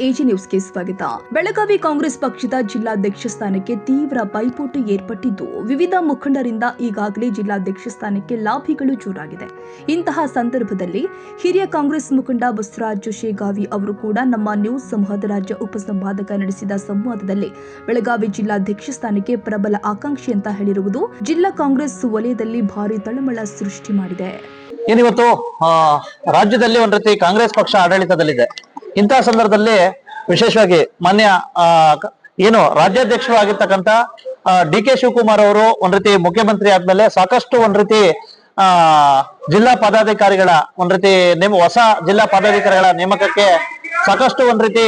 AG ನ್ಯೂಸ್ಗೆ ಸ್ವಾಗತ. ಬೆಳಗಾವಿ ಕಾಂಗ್ರೆಸ್ ಪಕ್ಷದ ಜಿಲ್ಲಾಧ್ಯಕ್ಷ ಸ್ಥಾನಕ್ಕೆ ತೀವ್ರ ಪೈಪೋಟಿ ಏರ್ಪಟ್ಟಿದ್ದು, ವಿವಿಧ ಮುಖಂಡರಿಂದ ಈಗಾಗಲೇ ಜಿಲ್ಲಾಧ್ಯಕ್ಷ ಸ್ಥಾನಕ್ಕೆ ಲಾಭಿಗಳು ಜೋರಾಗಿದೆ. ಇಂತಹ ಸಂದರ್ಭದಲ್ಲಿ ಹಿರಿಯ ಕಾಂಗ್ರೆಸ್ ಮುಖಂಡ ಬಸವರಾಜ ಶೇಗಾವಿ ಅವರು ಕೂಡ ನಮ್ಮ ನ್ಯೂಸ್ ಸಮೂಹದ ರಾಜ್ಯ ಉಪಸಂಪಾದಕ ನಡೆಸಿದ ಸಂವಾದದಲ್ಲಿ ಬೆಳಗಾವಿ ಜಿಲ್ಲಾಧ್ಯಕ್ಷ ಸ್ಥಾನಕ್ಕೆ ಪ್ರಬಲ ಆಕಾಂಕ್ಷಿ ಅಂತ ಹೇಳಿರುವುದು ಜಿಲ್ಲಾ ಕಾಂಗ್ರೆಸ್ ವಲಯದಲ್ಲಿ ಭಾರಿ ತಳಮಳ ಸೃಷ್ಟಿ ಮಾಡಿದೆ. ಏನಿವತ್ತು ರಾಜ್ಯದಲ್ಲಿ ಒಂದ್ ರೀತಿ ಕಾಂಗ್ರೆಸ್ ಪಕ್ಷ ಆಡಳಿತದಲ್ಲಿದೆ. ಇಂತಹ ಸಂದರ್ಭದಲ್ಲಿ ವಿಶೇಷವಾಗಿ ಮಾನ್ಯ ರಾಜ್ಯಾಧ್ಯಕ್ಷರು ಆಗಿರ್ತಕ್ಕಂಥ ಡಿ.ಕೆ. ಶಿವಕುಮಾರ್ ಅವರು ಒಂದ್ ರೀತಿ ಮುಖ್ಯಮಂತ್ರಿ ಆದ್ಮೇಲೆ ಸಾಕಷ್ಟು ಒಂದ್ ರೀತಿ ಜಿಲ್ಲಾ ಪದಾಧಿಕಾರಿಗಳ ಹೊಸ ಜಿಲ್ಲಾ ಪದಾಧಿಕಾರಿಗಳ ನೇಮಕಕ್ಕೆ ಸಾಕಷ್ಟು ಒಂದ್ ರೀತಿ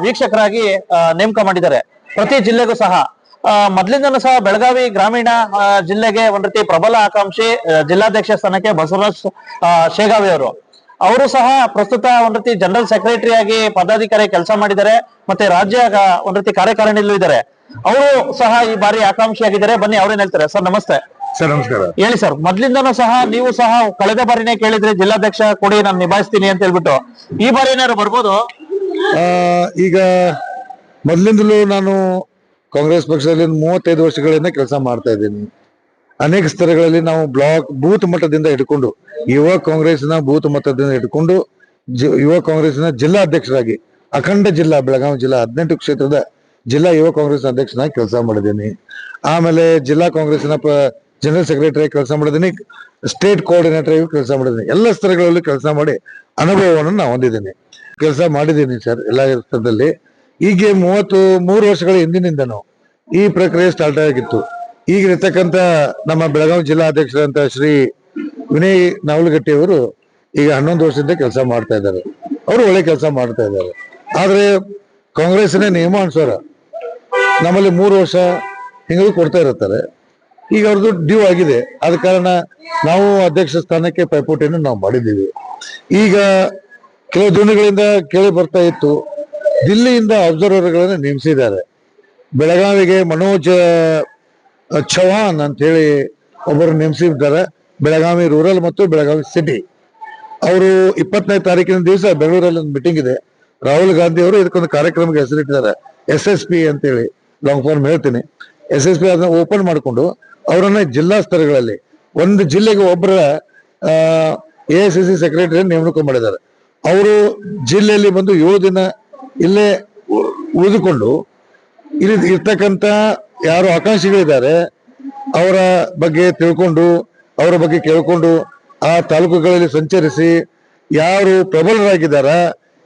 ವೀಕ್ಷಕರಾಗಿ ನೇಮಕ ಮಾಡಿದ್ದಾರೆ. ಪ್ರತಿ ಜಿಲ್ಲೆಗೂ ಸಹ ಮೊದಲಿಂದನೂ ಸಹ ಬೆಳಗಾವಿ ಗ್ರಾಮೀಣ ಜಿಲ್ಲೆಗೆ ಒಂದ್ ರೀತಿ ಪ್ರಬಲ ಆಕಾಂಕ್ಷಿ ಜಿಲ್ಲಾಧ್ಯಕ್ಷ ಸ್ಥಾನಕ್ಕೆ ಬಸವರಾಜ್ ಶೇಗಾವಿ ಅವರು ಸಹ ಪ್ರಸ್ತುತ ಒಂದ್ ರೀತಿ ಜನರಲ್ ಸೆಕ್ರೆಟರಿ ಆಗಿ ಪದಾಧಿಕಾರಿ ಕೆಲಸ ಮಾಡಿದ್ದಾರೆ. ಮತ್ತೆ ರಾಜ್ಯ ಒಂದ್ ರೀತಿ ಕಾರ್ಯಕಾರಿಣಿಯಲ್ಲೂ ಇದ್ದಾರೆ. ಅವರು ಸಹ ಈ ಬಾರಿ ಆಕಾಂಕ್ಷಿಯಾಗಿದ್ದಾರೆ. ಬನ್ನಿ ಅವ್ರೇನ್ ಹೇಳ್ತಾರೆ. ಸರ್ ನಮಸ್ತೆ. ಸರ್ ನಮಸ್ಕಾರ. ಹೇಳಿ ಸರ್, ಮೊದ್ಲಿಂದನೂ ಸಹ ನೀವು ಸಹ ಕಳೆದ ಬಾರಿನೇ ಕೇಳಿದ್ರಿ ಜಿಲ್ಲಾಧ್ಯಕ್ಷ ಕೊಡಿ ನಾನು ನಿಭಾಯಿಸ್ತೀನಿ ಅಂತ ಹೇಳ್ಬಿಟ್ಟು, ಈ ಬಾರಿ ಏನಾದ್ರು ಬರ್ಬೋದು? ಈಗ ಮೊದ್ಲಿಂದಲೂ ನಾನು ಕಾಂಗ್ರೆಸ್ ಪಕ್ಷದಲ್ಲಿ 35 ವರ್ಷಗಳಿಂದ ಕೆಲಸ ಮಾಡ್ತಾ ಇದ್ದೀನಿ. ಅನೇಕ ಸ್ತರಗಳಲ್ಲಿ ನಾವು ಬೂತ್ ಮಟ್ಟದಿಂದ ಹಿಡ್ಕೊಂಡು ಯುವ ಕಾಂಗ್ರೆಸ್ನ ಬೂತ್ ಮಟ್ಟದಿಂದ ಹಿಡ್ಕೊಂಡು ಯುವ ಕಾಂಗ್ರೆಸ್ನ ಜಿಲ್ಲಾಧ್ಯಕ್ಷರಾಗಿ ಅಖಂಡ ಜಿಲ್ಲಾ ಬೆಳಗಾವಿ ಜಿಲ್ಲಾ 18 ಕ್ಷೇತ್ರದ ಜಿಲ್ಲಾ ಯುವ ಕಾಂಗ್ರೆಸ್ ಅಧ್ಯಕ್ಷನಾಗಿ ಕೆಲಸ ಮಾಡಿದ್ದೀನಿ. ಆಮೇಲೆ ಜಿಲ್ಲಾ ಕಾಂಗ್ರೆಸ್ನ ಜನರಲ್ ಸೆಕ್ರೆಟರಿ ಕೆಲಸ ಮಾಡಿದ್ದೀನಿ. ಸ್ಟೇಟ್ ಕೋಆರ್ಡಿನೇಟರ್ ಆಗಿ ಕೆಲಸ ಮಾಡಿದ್ದೀನಿ. ಎಲ್ಲ ಸ್ತರಗಳಲ್ಲಿ ಕೆಲಸ ಮಾಡಿ ಅನುಭವವನ್ನು ನಾನು ಹೊಂದಿದ್ದೀನಿ, ಕೆಲಸ ಮಾಡಿದ್ದೀನಿ ಸರ್ ಎಲ್ಲ ಸ್ತರದಲ್ಲಿ. ಹೀಗೆ 33 ವರ್ಷಗಳ ಹಿಂದಿನಿಂದನೂ ಈ ಪ್ರಕ್ರಿಯೆ ಸ್ಟಾರ್ಟ್ ಆಗಿತ್ತು. ಈಗಿರ್ತಕ್ಕಂಥ ನಮ್ಮ ಬೆಳಗಾವಿ ಜಿಲ್ಲಾ ಅಧ್ಯಕ್ಷರಂತ ಶ್ರೀ ವಿನಯ್ ನಾವಲಗಟ್ಟಿ ಅವರು ಈಗ 11 ವರ್ಷದಿಂದ ಕೆಲಸ ಮಾಡ್ತಾ ಇದ್ದಾರೆ. ಅವರು ಒಳ್ಳೆ ಕೆಲಸ ಮಾಡ್ತಾ ಇದ್ದಾರೆ. ಆದ್ರೆ ಕಾಂಗ್ರೆಸ್ನ ನಿಯಮಾನುಸಾರ ನಮ್ಮಲ್ಲಿ 3 ವರ್ಷ ಹಿಂಗೂ ಕೊಡ್ತಾ ಇರ್ತಾರೆ. ಈಗ ಅವ್ರದ್ದು ಡ್ಯೂ ಆಗಿದೆ. ಆದ ಕಾರಣ ನಾವು ಅಧ್ಯಕ್ಷ ಸ್ಥಾನಕ್ಕೆ ಪೈಪೋಟಿಯನ್ನು ನಾವು ಮಾಡಿದ್ದೀವಿ. ಈಗ ಕೆಲವು ದಿನಗಳಿಂದ ಕೇಳಿ ಬರ್ತಾ ಇತ್ತು, ದಿಲ್ಲಿಯಿಂದ ಅಬ್ಸರ್ವರ್ಗಳನ್ನು ನೇಮಿಸಿದ್ದಾರೆ. ಬೆಳಗಾವಿಗೆ ಮನೋಜ್ ಚೌಹಾಣ್ ಅಂತ ಹೇಳಿ ಒಬ್ಬರು ನೇಮಿಸಿದ್ದಾರೆ. ಬೆಳಗಾವಿ ರೂರಲ್ ಮತ್ತು ಬೆಳಗಾವಿ ಸಿಟಿ. ಅವರು 20ನೇ ತಾರೀಕಿನ ದಿವಸ ಬೆಂಗಳೂರಲ್ಲಿ ಒಂದು ಮೀಟಿಂಗ್ ಇದೆ. ರಾಹುಲ್ ಗಾಂಧಿ ಅವರು ಇದಕ್ಕೊಂದು ಕಾರ್ಯಕ್ರಮಕ್ಕೆ ಹೆಸರಿಟ್ಟಿದ್ದಾರೆ, SSP ಅಂತೇಳಿ. ಲಾಂಗ್ ಫಾರ್ಮ್ ಹೇಳ್ತೀನಿ. SSP ಅದನ್ನ ಓಪನ್ ಮಾಡಿಕೊಂಡು ಅವರನ್ನ ಜಿಲ್ಲಾ ಸ್ತರಗಳಲ್ಲಿ ಒಂದು ಜಿಲ್ಲೆಗೆ ಒಬ್ಬರ AICC ಸೆಕ್ರೆಟರಿ ನೇಮಕ ಮಾಡಿದ್ದಾರೆ. ಅವರು ಜಿಲ್ಲೆಯಲ್ಲಿ ಬಂದು 7 ದಿನ ಇಲ್ಲೇ ಉಳಿದುಕೊಂಡು ಇಲ್ಲಿ ಇರ್ತಕ್ಕಂಥ ಯಾರು ಆಕಾಂಕ್ಷಿಗಳಿದ್ದಾರೆ ಅವರ ಬಗ್ಗೆ ತಿಳ್ಕೊಂಡು, ಅವರ ಬಗ್ಗೆ ಕೇಳ್ಕೊಂಡು, ಆ ತಾಲೂಕುಗಳಲ್ಲಿ ಸಂಚರಿಸಿ ಯಾರು ಪ್ರಬಲರಾಗಿದ್ದಾರ,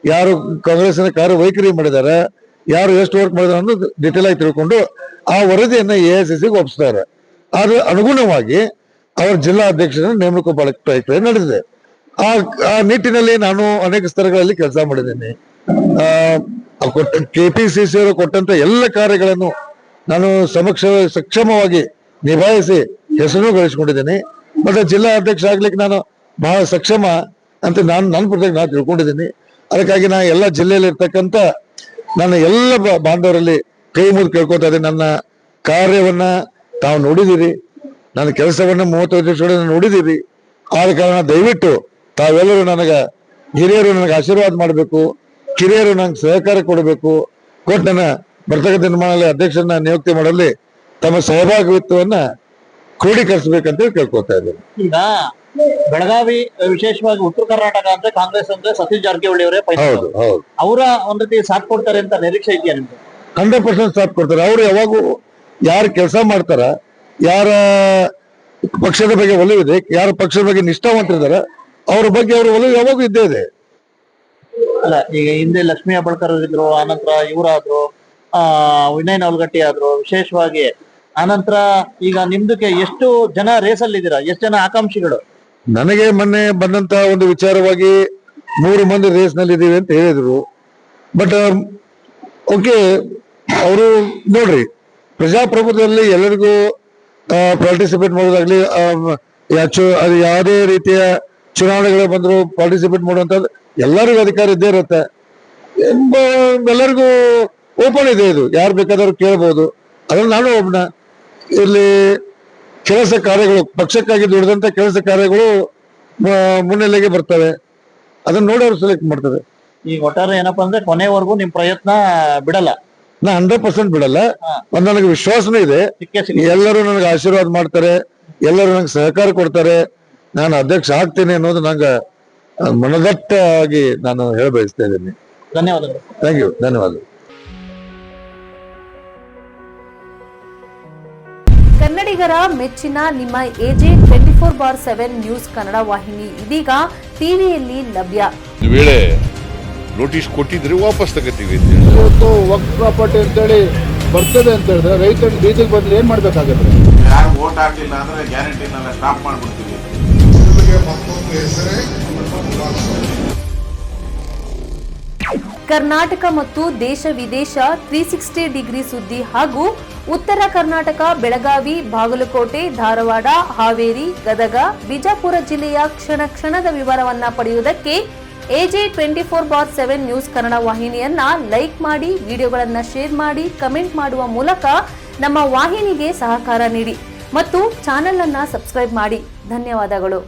ಯಾರು ಕಾಂಗ್ರೆಸ್ನ ಕಾರ್ಯವೈಖರಿ ಮಾಡಿದಾರ, ಯಾರು ಎಷ್ಟು ವರ್ಕ್ ಮಾಡಿದಾರ ಅನ್ನೋದು ಡಿಟೇಲ್ ಆಗಿ ತಿಳ್ಕೊಂಡು ಆ ವರದಿಯನ್ನ AICCಗೆ ಒಪ್ಪಿಸ್ತಾರೆ. ಅದ್ರ ಅನುಗುಣವಾಗಿ ಅವರ ಜಿಲ್ಲಾ ಅಧ್ಯಕ್ಷರನ್ನು ನೇಮಕ ಪ್ರಕ್ರಿಯೆ ನಡೆದಿದೆ. ಆ ನಿಟ್ಟಿನಲ್ಲಿ ನಾನು ಅನೇಕ ಸ್ತರಗಳಲ್ಲಿ ಕೆಲಸ ಮಾಡಿದ್ದೇನೆ. KPCC ಅವರು ಕೊಟ್ಟಂತ ಎಲ್ಲ ಕಾರ್ಯಗಳನ್ನು ನಾನು ಸಕ್ಷಮವಾಗಿ ನಿಭಾಯಿಸಿ ಹೆಸರು ಗಳಿಸಿಕೊಂಡಿದ್ದೇನೆ. ಮತ್ತೆ ಜಿಲ್ಲಾ ಅಧ್ಯಕ್ಷ ಆಗ್ಲಿಕ್ಕೆ ನಾನು ಬಹಳ ಸಕ್ಷಮ ಅಂತ ನನ್ನ ಪ್ರತಿ ನಾನು ತಿಳ್ಕೊಂಡಿದ್ದೀನಿ. ಅದಕ್ಕಾಗಿ ನಾನು ಎಲ್ಲ ಜಿಲ್ಲೆಯಲ್ಲಿ ಇರ್ತಕ್ಕಂಥ ನನ್ನ ಎಲ್ಲ ಬಾಂಧವರಲ್ಲಿ ಕೈ ಮುಗಿದು ಕೇಳ್ಕೊತಾ ಇದ್ದೀನಿ. ನನ್ನ ಕಾರ್ಯವನ್ನ ತಾವು ನೋಡಿದ್ದೀರಿ, ನನ್ನ ಕೆಲಸವನ್ನ 35 ವರ್ಷಗಳನ್ನು ನೋಡಿದ್ದೀರಿ. ಆದ ಕಾರಣ ದಯವಿಟ್ಟು ತಾವೆಲ್ಲರೂ ಹಿರಿಯರು ನನಗೆ ಆಶೀರ್ವಾದ ಮಾಡಬೇಕು, ಕಿರಿಯರು ನಂಗೆ ಸಹಕಾರ ಕೊಡಬೇಕು, ಕೊಟ್ಟು ನನ್ನ ಬರ್ತಕ್ಕಂಥ ನಿರ್ಮಾಣದಲ್ಲಿ ಅಧ್ಯಕ್ಷರನ್ನ ನಿಯುಕ್ತಿ ಮಾಡಲಿ ತಮ್ಮ ಸಹಭಾಗಿತ್ವವನ್ನ ಕ್ರೋಢೀಕರಿಸಬೇಕಂತ ಕೇಳ್ಕೊತಾ ಇದ್ದೇನೆ. ಈಗ ಬೆಳಗಾವಿ ವಿಶೇಷವಾಗಿ ಉತ್ತರ ಕರ್ನಾಟಕ ಅಂದ್ರೆ ಕಾಂಗ್ರೆಸ್ ಅಂದ್ರೆ ಸತೀಶ್ ಜಾರಕಿಹೊಳಿ ಅವರೇ ಹೌದು ಹೌದು ಅವರ ಒಂದ್ ರೀತಿ ಸಾಥ್ ಕೊಡ್ತಾರೆ ಅಂತ ನಿರೀಕ್ಷೆ ಇದೆಯಾ ನಿಮ್ಗೆ? 100% ಸಾಥ್ ಕೊಡ್ತಾರೆ. ಅವ್ರು ಯಾವಾಗೂ ಯಾರು ಕೆಲಸ ಮಾಡ್ತಾರ, ಯಾರ ಪಕ್ಷದ ಬಗ್ಗೆ ಒಲವಿದೆ, ಯಾರ ಪಕ್ಷದ ಬಗ್ಗೆ ನಿಷ್ಠಾವಂತರಿದಾರ, ಅವ್ರ ಬಗ್ಗೆ ಅವ್ರ ಒಲವು ಯಾವಾಗೂ ಇದ್ದೇ ಇದೆ. ಅಲ್ಲ, ಈಗ ಹಿಂದೆ ಲಕ್ಷ್ಮೀ ಹೆಬ್ಬಾಳ್ಕರ್ ಇದ್ರು, ಆನಂತರ ಇವರಾದ್ರು, ವಿನಯ್ ನಾವಲಗಟ್ಟಿ ಆದ್ರು. ವಿಶೇಷವಾಗಿ ಆನಂತರ ಈಗ ನಿಮ್ದಕ್ಕೆ ಎಷ್ಟು ಜನ ರೇಸಲ್ಲಿ ಇದ್ದೀರಾ? ಎಷ್ಟು ಜನ ಆಕಾಂಕ್ಷಿಗಳು? ನನಗೆ ಮೊನ್ನೆ ಬಂದಂತ ಒಂದು ವಿಚಾರವಾಗಿ 3 ಮಂದಿ ರೇಸ್ ನಲ್ಲಿ ಇದೀವಿ ಅಂತ ಹೇಳಿದ್ರು. ಬಟ್ ಓಕೆ, ಅವರು ನೋಡ್ರಿ, ಪ್ರಜಾಪ್ರಭುತ್ವದಲ್ಲಿ ಎಲ್ಲರಿಗೂ ಪಾರ್ಟಿಸಿಪೇಟ್ ಮಾಡೋದಾಗ್ಲಿ, ಅದು ಯಾವುದೇ ರೀತಿಯ ಚುನಾವಣೆಗಳು ಬಂದ್ರು ಪಾರ್ಟಿಸಿಪೇಟ್ ಮಾಡುವಂತದ್ದು ಎಲ್ಲರಿಗೂ ಅಧಿಕಾರ ಇದ್ದೇ ಇರುತ್ತೆ. ಎಲ್ಲರಿಗೂ ಓಪನ್ ಇದೆ. ಇದು ಯಾರು ಬೇಕಾದ್ರೂ ಕೇಳ್ಬೋದು. ಅದ್ರಲ್ಲಿ ನಾನು ಒಬ್ಬನ ಇಲ್ಲಿ ಕೆಲಸ ಕಾರ್ಯಗಳು, ಪಕ್ಷಕ್ಕಾಗಿ ದುಡಿದಂತ ಕೆಲಸ ಕಾರ್ಯಗಳು ಮುನ್ನೆಲೆಗೆ ಬರ್ತವೆ. ಅದನ್ನ ನೋಡಿ ಅವ್ರು ಸೆಲೆಕ್ಟ್ ಮಾಡ್ತಾರೆ. ಈಗ ಒಟ್ಟಾರೆ ಏನಪ್ಪಾ ಅಂದ್ರೆ ಕೊನೆವರೆಗೂ ನಿಮ್ ಪ್ರಯತ್ನ ಬಿಡಲ್ಲ. ನಾ 100% ಬಿಡಲ್ಲ. ಒಂದ್ ನನಗೆ ವಿಶ್ವಾಸನೂ ಇದೆ, ಸಿಕ್ಕೇ ಸಿಗುತ್ತೆ. ಎಲ್ಲರೂ ನನಗೆ ಆಶೀರ್ವಾದ ಮಾಡ್ತಾರೆ, ಎಲ್ಲರೂ ನಂಗೆ ಸಹಕಾರ ಕೊಡ್ತಾರೆ, ನಾನು ಅಧ್ಯಕ್ಷ ಆಗ್ತೇನೆ ಅನ್ನೋದು ನಂಗೆ ಮನದಟ್ಟಾಗಿ ನಾನು ಹೇಳ ಬಯಸ್ತಾ ಇದ್ದೀನಿ. ಧನ್ಯವಾದಗಳು. ಥ್ಯಾಂಕ್ ಯು, ಧನ್ಯವಾದ. ಕನ್ನಡಿಗರ ಮೆಚ್ಚಿನ ನಿಮ್ಮ AJ 24/7 ನ್ಯೂಸ್ ಕನ್ನಡ ವಾಹಿನಿ ಇದೀಗ ಟಿವಿಯಲ್ಲಿ ಲಭ್ಯ. ಒಂದು ವೇಳೆ ನೋಟಿಸ್ ಕೊಟ್ಟಿದ್ರೆ ವಾಪಸ್ ತಗೋತೀವಿ. ಇವತ್ತು ವಕ್ಫ್ ಪ್ರಾಪರ್ಟಿ ಅಂತೇಳಿ ಬರ್ತದೆ ಅಂತ ಹೇಳಿದ್ರೆ ರೈತರು ಬೀದಿಗೆ ಬಂದ್ರೆ ಏನ್ ಮಾಡ್ಬೇಕಾಗತ್ತೆ? ಯಾರು ವೋಟ್ ಹಾಕಲಿಲ್ಲ ಅಂದ್ರೆ ಗ್ಯಾರಂಟಿನೆಲ್ಲ ಸ್ಟಾಪ್ ಮಾಡ್ಬಿಡ್ತೀವಿ. ಕರ್ನಾಟಕ ಮತ್ತು ದೇಶ ವಿದೇಶ 360 ಡಿಗ್ರಿ ಸುದ್ದಿ ಹಾಗೂ ಉತ್ತರ ಕರ್ನಾಟಕ, ಬೆಳಗಾವಿ, ಬಾಗಲಕೋಟೆ, ಧಾರವಾಡ, ಹಾವೇರಿ, ಗದಗ, ಬಿಜಾಪುರ ಜಿಲ್ಲೆಯ ಕ್ಷಣ ಕ್ಷಣದ ವಿವರವನ್ನ ಪಡೆಯುವುದಕ್ಕೆ AJ 24/7 ನ್ಯೂಸ್ ಕನ್ನಡ ವಾಹಿನಿಯನ್ನ ಲೈಕ್ ಮಾಡಿ, ವಿಡಿಯೋಗಳನ್ನ ಶೇರ್ ಮಾಡಿ, ಕಮೆಂಟ್ ಮಾಡುವ ಮೂಲಕ ನಮ್ಮ ವಾಹಿನಿಗೆ ಸಹಕಾರ ನೀಡಿ ಮತ್ತು ಚಾನೆಲ್ ಅನ್ನ ಸಬ್ಸ್ಕ್ರೈಬ್ ಮಾಡಿ. ಧನ್ಯವಾದಗಳು.